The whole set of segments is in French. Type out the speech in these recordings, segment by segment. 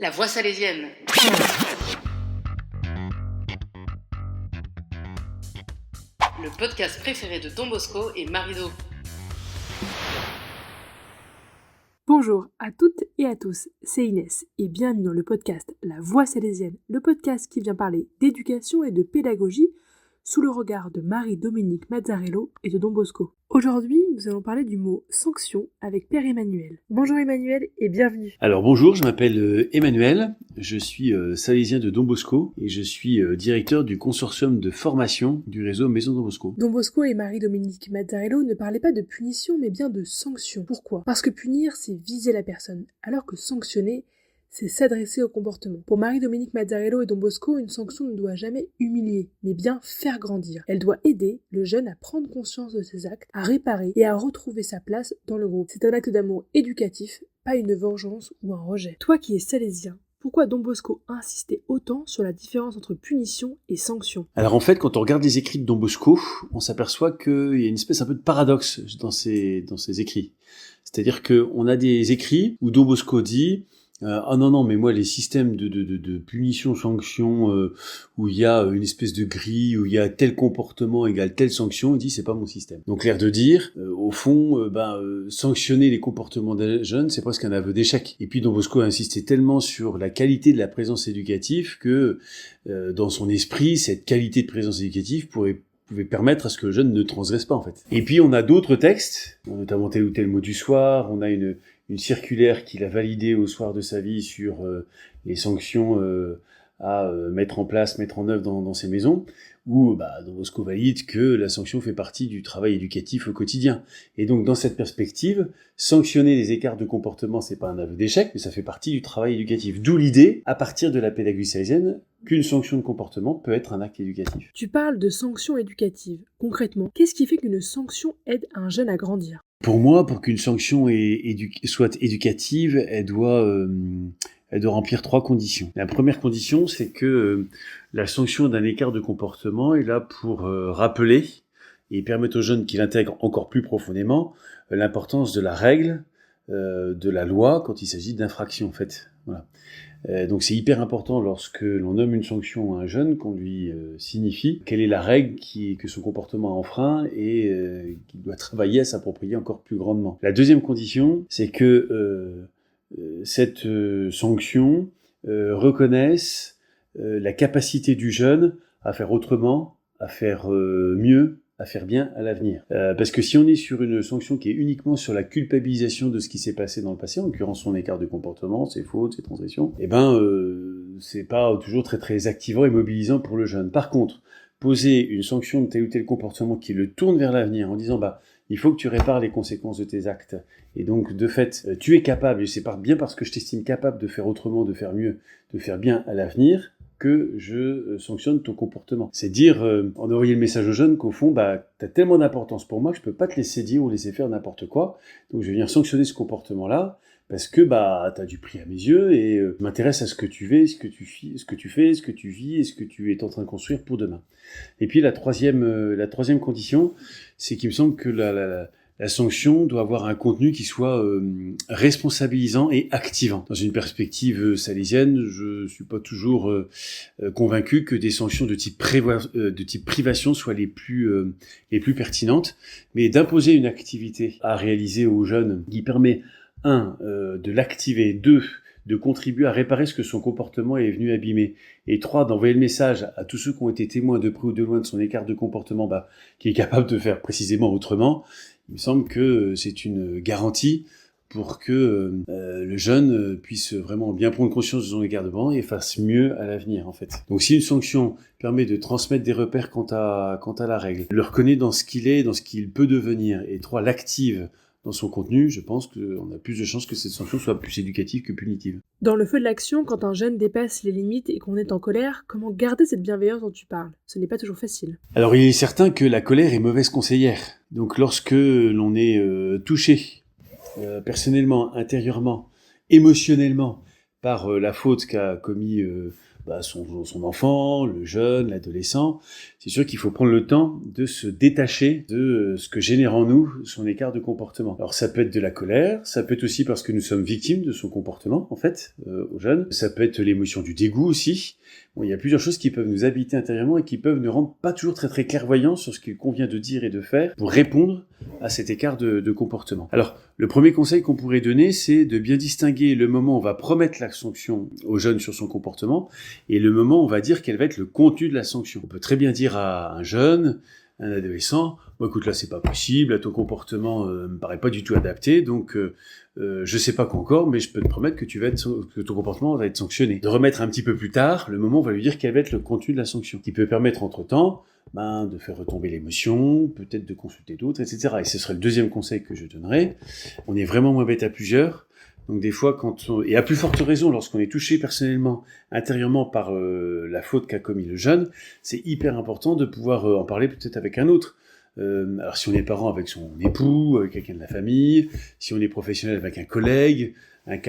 La voix salésienne. Le podcast préféré de Don Bosco et Marido. Bonjour à toutes et à tous, c'est Inès et bienvenue dans le podcast La Voix salésienne, le podcast qui vient parler d'éducation et de pédagogie sous le regard de Marie-Dominique Mazzarello et de Don Bosco. Aujourd'hui, nous allons parler du mot sanction avec Père Emmanuel. Bonjour Emmanuel et bienvenue. Alors bonjour, je m'appelle Emmanuel, je suis salésien de Don Bosco et je suis directeur du consortium de formation du réseau Maison Don Bosco. Don Bosco et Marie-Dominique Mazzarello ne parlaient pas de punition mais bien de sanction. Pourquoi ? Parce que punir, c'est viser la personne, alors que sanctionner, c'est s'adresser au comportement. Pour Marie-Dominique Mazzarello et Don Bosco, une sanction ne doit jamais humilier, mais bien faire grandir. Elle doit aider le jeune à prendre conscience de ses actes, à réparer et à retrouver sa place dans le groupe. C'est un acte d'amour éducatif, pas une vengeance ou un rejet. Toi qui es salésien, pourquoi Don Bosco insistait autant sur la différence entre punition et sanction ? Alors en fait, quand on regarde les écrits de Don Bosco, on s'aperçoit qu'il y a une espèce un peu de paradoxe dans ces écrits. C'est-à-dire qu'on a des écrits où Don Bosco dit ah non, mais moi les systèmes de punition, sanction, où il y a une espèce de grille, où il y a tel comportement égale telle sanction, il dit c'est pas mon système. Donc l'air de dire, au fond, sanctionner les comportements des jeunes, c'est presque un aveu d'échec. Et puis Don Bosco a insisté tellement sur la qualité de la présence éducative que dans son esprit, cette qualité de présence éducative pouvait permettre à ce que le jeune ne transgresse pas en fait. Et puis on a d'autres textes, notamment tel ou tel mot du soir, on a une circulaire qu'il a validée au soir de sa vie sur les sanctions à mettre en place, mettre en œuvre dans ces maisons, où Don Bosco valide que la sanction fait partie du travail éducatif au quotidien. Et donc dans cette perspective, sanctionner les écarts de comportement, c'est pas un aveu d'échec, mais ça fait partie du travail éducatif. D'où l'idée, à partir de la pédagogie salésienne, qu'une sanction de comportement peut être un acte éducatif. Tu parles de sanction éducative. Concrètement, qu'est-ce qui fait qu'une sanction aide un jeune à grandir ? Pour moi, pour qu'une sanction soit éducative, elle doit remplir 3 conditions. La première condition, c'est que la sanction d'un écart de comportement est là pour rappeler et permettre aux jeunes qui l'intègrent encore plus profondément l'importance de la règle, de la loi quand il s'agit d'infraction en fait. Voilà. Donc c'est hyper important lorsque l'on nomme une sanction à un jeune qu'on lui signifie quelle est la règle que son comportement a enfreint et qu'il doit travailler à s'approprier encore plus grandement. La deuxième condition, c'est que cette sanction reconnaisse la capacité du jeune à faire autrement, à faire mieux, à faire bien à l'avenir. Parce que si on est sur une sanction qui est uniquement sur la culpabilisation de ce qui s'est passé dans le passé, en l'occurrence son écart de comportement, ses fautes, ses transgressions, c'est pas toujours très très activant et mobilisant pour le jeune. Par contre, poser une sanction de tel ou tel comportement qui le tourne vers l'avenir en disant il faut que tu répares les conséquences de tes actes. Et donc, de fait, tu es capable, et c'est bien parce que je t'estime capable de faire autrement, de faire mieux, de faire bien à l'avenir, que je sanctionne ton comportement. C'est dire, envoyer le message aux jeunes qu'au fond, t'as tellement d'importance pour moi que je peux pas te laisser dire ou laisser faire n'importe quoi. Donc je vais venir sanctionner ce comportement-là, parce que t'as du prix à mes yeux, et je m'intéresse à ce que tu fais, ce que tu fais, ce que tu vis, et ce que tu es en train de construire pour demain. Et puis la troisième condition, c'est qu'il me semble que la sanction doit avoir un contenu qui soit responsabilisant et activant. Dans une perspective salésienne, je suis pas toujours convaincu que des sanctions de type privation soient les plus pertinentes, mais d'imposer une activité à réaliser aux jeunes qui permet de l'activer, 2, de contribuer à réparer ce que son comportement est venu abîmer, et 3, d'envoyer le message à tous ceux qui ont été témoins de près ou de loin de son écart de comportement, qui est capable de faire précisément autrement. Il me semble que c'est une garantie pour que le jeune puisse vraiment bien prendre conscience de son égarement et fasse mieux à l'avenir en fait. Donc si une sanction permet de transmettre des repères quant à la règle, le reconnaît dans ce qu'il est, dans ce qu'il peut devenir, et 3, l'active dans son contenu, je pense qu'on a plus de chances que cette sanction soit plus éducative que punitive. Dans le feu de l'action, quand un jeune dépasse les limites et qu'on est en colère, comment garder cette bienveillance dont tu parles ? Ce n'est pas toujours facile. Alors il est certain que la colère est mauvaise conseillère. Donc lorsque l'on est touché personnellement, intérieurement, émotionnellement par la faute qu'a commis son enfant, le jeune, l'adolescent, c'est sûr qu'il faut prendre le temps de se détacher de ce que génère en nous son écart de comportement. Alors ça peut être de la colère, ça peut être aussi parce que nous sommes victimes de son comportement, en fait, au jeune. Ça peut être l'émotion du dégoût aussi. Bon, il y a plusieurs choses qui peuvent nous habiter intérieurement et qui peuvent nous rendre pas toujours très très clairvoyants sur ce qu'il convient de dire et de faire pour répondre à cet écart de comportement. Alors, le premier conseil qu'on pourrait donner, c'est de bien distinguer le moment où on va promettre la sanction au jeune sur son comportement et le moment où on va dire quel va être le contenu de la sanction. On peut très bien dire à un jeune, un adolescent, bon écoute là c'est pas possible, là, ton comportement me paraît pas du tout adapté, donc je sais pas quoi encore, mais je peux te promettre que ton comportement va être sanctionné. De remettre un petit peu plus tard, le moment où on va lui dire quel va être le contenu de la sanction, qui peut permettre entre-temps de faire retomber l'émotion, peut-être de consulter d'autres, etc. Et ce serait le deuxième conseil que je donnerais. On est vraiment moins bête à plusieurs. Donc des fois, et à plus forte raison, lorsqu'on est touché personnellement, intérieurement par la faute qu'a commis le jeune, c'est hyper important de pouvoir en parler peut-être avec un autre. Alors si on est parent, avec son époux, avec quelqu'un de la famille, si on est professionnel, avec un collègue, un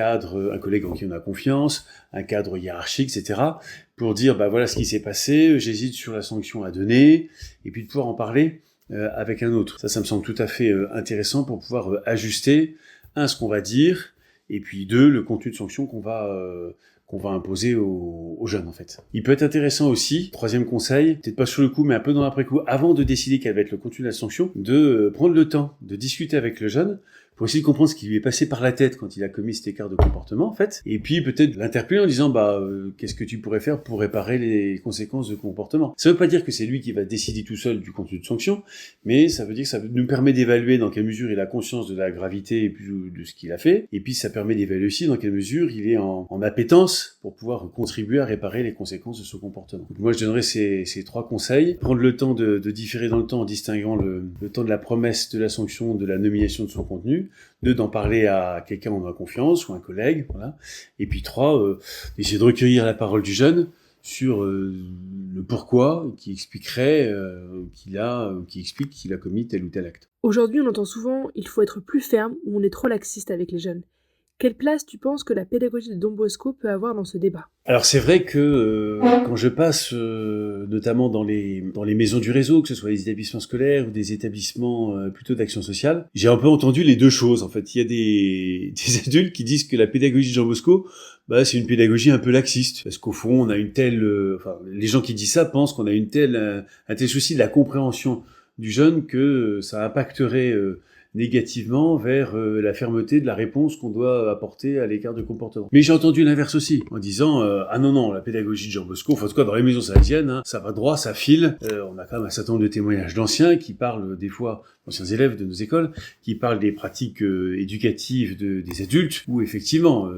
collègue en qui on a confiance, un cadre hiérarchique, etc., pour dire voilà ce qui s'est passé, j'hésite sur la sanction à donner, et puis de pouvoir en parler avec un autre. Ça me semble tout à fait intéressant pour pouvoir ajuster, ce qu'on va dire, et puis 2, le contenu de sanction qu'on va imposer aux jeunes, en fait. Il peut être intéressant aussi, troisième conseil, peut-être pas sur le coup, mais un peu dans l'après-coup, avant de décider quel va être le contenu de la sanction, de prendre le temps de discuter avec le jeune, pour essayer de comprendre ce qui lui est passé par la tête quand il a commis cet écart de comportement, en fait, et puis peut-être l'interpeller en disant qu'est-ce que tu pourrais faire pour réparer les conséquences de comportement. Ça veut pas dire que c'est lui qui va décider tout seul du contenu de sanction, mais ça veut dire que ça nous permet d'évaluer dans quelle mesure il a conscience de la gravité et puis de ce qu'il a fait, et puis ça permet d'évaluer aussi dans quelle mesure il est en appétence pour pouvoir contribuer à réparer les conséquences de son comportement. Donc moi je donnerais ces 3 conseils. Prendre le temps de différer dans le temps en distinguant le temps de la promesse de la sanction de la nomination de son contenu, 2, d'en parler à quelqu'un en a confiance ou un collègue, voilà. Et puis 3, d'essayer de recueillir la parole du jeune sur le pourquoi, qui expliquerait qui explique qu'il a commis tel ou tel acte. Aujourd'hui, on entend souvent « il faut être plus ferme » ou « on est trop laxiste avec les jeunes ». Quelle place tu penses que la pédagogie de Don Bosco peut avoir dans ce débat ? Alors c'est vrai que quand je passe notamment dans les maisons du réseau, que ce soit des établissements scolaires ou des établissements plutôt d'action sociale, j'ai un peu entendu les deux choses. En fait, il y a des adultes qui disent que la pédagogie de Don Bosco, c'est une pédagogie un peu laxiste, parce qu'au fond, on a une telle, les gens qui disent ça pensent qu'on a un tel souci de la compréhension du jeune que ça impacterait négativement vers la fermeté de la réponse qu'on doit apporter à l'écart de comportement. Mais j'ai entendu l'inverse aussi, en disant non, la pédagogie de Jean Bosco, enfin en tout cas dans les maisons salésiennes, ça va droit, ça file. On a quand même un certain nombre de témoignages d'anciens qui parlent des fois, d'anciens élèves de nos écoles, qui parlent des pratiques éducatives des adultes, où effectivement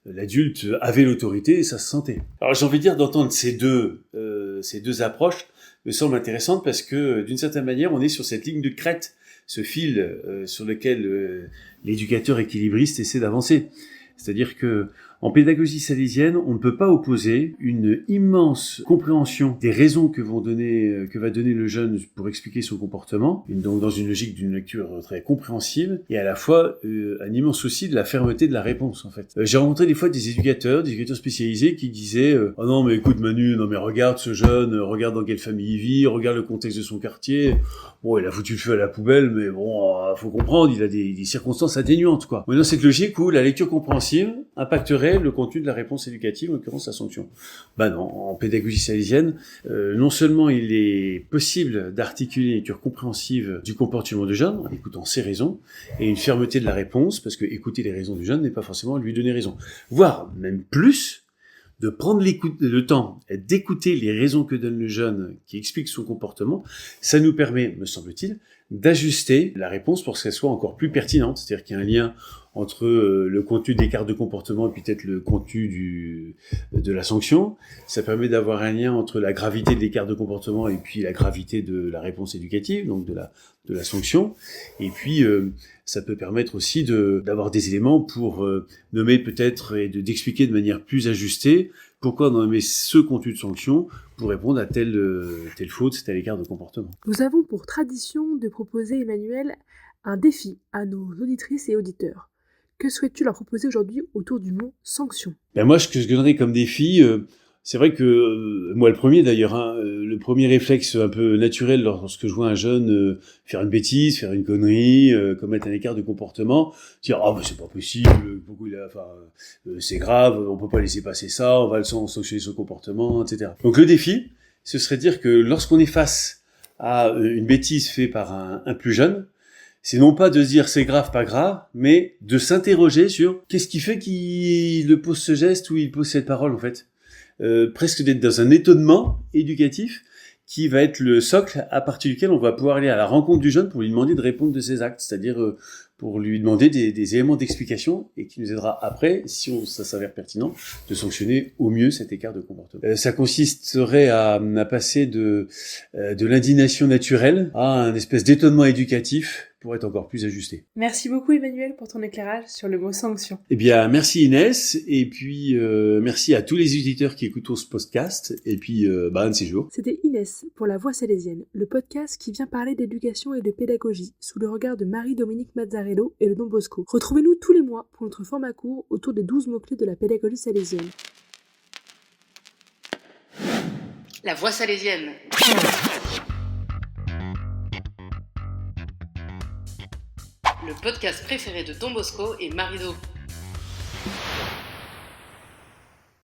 l'adulte avait l'autorité et ça se sentait. Alors j'ai envie de dire d'entendre ces deux approches me semble intéressante parce que d'une certaine manière on est sur cette ligne de crête, ce fil sur lequel l'éducateur équilibriste essaie d'avancer. C'est-à-dire que en pédagogie salésienne, on ne peut pas opposer une immense compréhension des raisons que va donner le jeune pour expliquer son comportement, donc dans une logique d'une lecture très compréhensive, et à la fois un immense souci de la fermeté de la réponse, en fait. J'ai rencontré des fois des éducateurs spécialisés qui disaient oh non mais écoute Manu, non mais regarde ce jeune, regarde dans quelle famille il vit, regarde le contexte de son quartier, bon il a foutu le feu à la poubelle, mais bon faut comprendre, il a des circonstances atténuantes quoi. Mais dans cette logique où la lecture compréhensive impacterait le contenu de la réponse éducative, en l'occurrence la sanction. Non, en pédagogie salésienne, non seulement il est possible d'articuler une lecture compréhensive du comportement du jeune, en écoutant ses raisons, et une fermeté de la réponse, parce que écouter les raisons du jeune n'est pas forcément lui donner raison. Voire même plus, de prendre le temps d'écouter les raisons que donne le jeune qui explique son comportement, ça nous permet, me semble-t-il, d'ajuster la réponse pour qu'elle soit encore plus pertinente, c'est-à-dire qu'il y a un lien entre le contenu des cartes de comportement et puis peut-être le contenu de la sanction. Ça permet d'avoir un lien entre la gravité de l'écart de comportement et puis la gravité de la réponse éducative, donc de la sanction. Et puis ça peut permettre aussi d'avoir des éléments pour nommer peut-être et d'expliquer de manière plus ajustée pourquoi nommer ce contenu de sanction pour répondre à telle faute, tel écart de comportement. Nous avons pour tradition de proposer, Emmanuel, un défi à nos auditrices et auditeurs. Que souhaites-tu leur proposer aujourd'hui autour du mot sanction ? Moi, ce que je donnerais comme défi, C'est vrai que moi le premier d'ailleurs, le premier réflexe un peu naturel lorsque je vois un jeune faire une bêtise, faire une connerie, commettre un écart de comportement, dire ah c'est pas possible, c'est grave, on peut pas laisser passer ça, on va le sanctionner son comportement, etc. Donc le défi, ce serait de dire que lorsqu'on est face à une bêtise faite par un plus jeune, c'est non pas de dire c'est grave, pas grave, mais de s'interroger sur qu'est-ce qui fait qu'il pose ce geste ou il pose cette parole en fait. Presque d'être dans un étonnement éducatif qui va être le socle à partir duquel on va pouvoir aller à la rencontre du jeune pour lui demander de répondre de ses actes, c'est-à-dire pour lui demander des éléments d'explication et qui nous aidera après, si ça s'avère pertinent, de sanctionner au mieux cet écart de comportement. Ça consisterait à passer de l'indignation naturelle à un espèce d'étonnement éducatif pour être encore plus ajusté. Merci beaucoup Emmanuel pour ton éclairage sur le mot sanction. Eh bien, merci Inès, et puis merci à tous les auditeurs qui écoutent ce podcast, et puis un de ces jours. C'était Inès pour La Voix salésienne, le podcast qui vient parler d'éducation et de pédagogie sous le regard de Marie-Dominique Mazzarello et de Don Bosco. Retrouvez-nous tous les mois pour notre format court autour des 12 mots-clés de la pédagogie salésienne. La Voix salésienne. Le podcast préféré de Don Bosco et Marie-Do.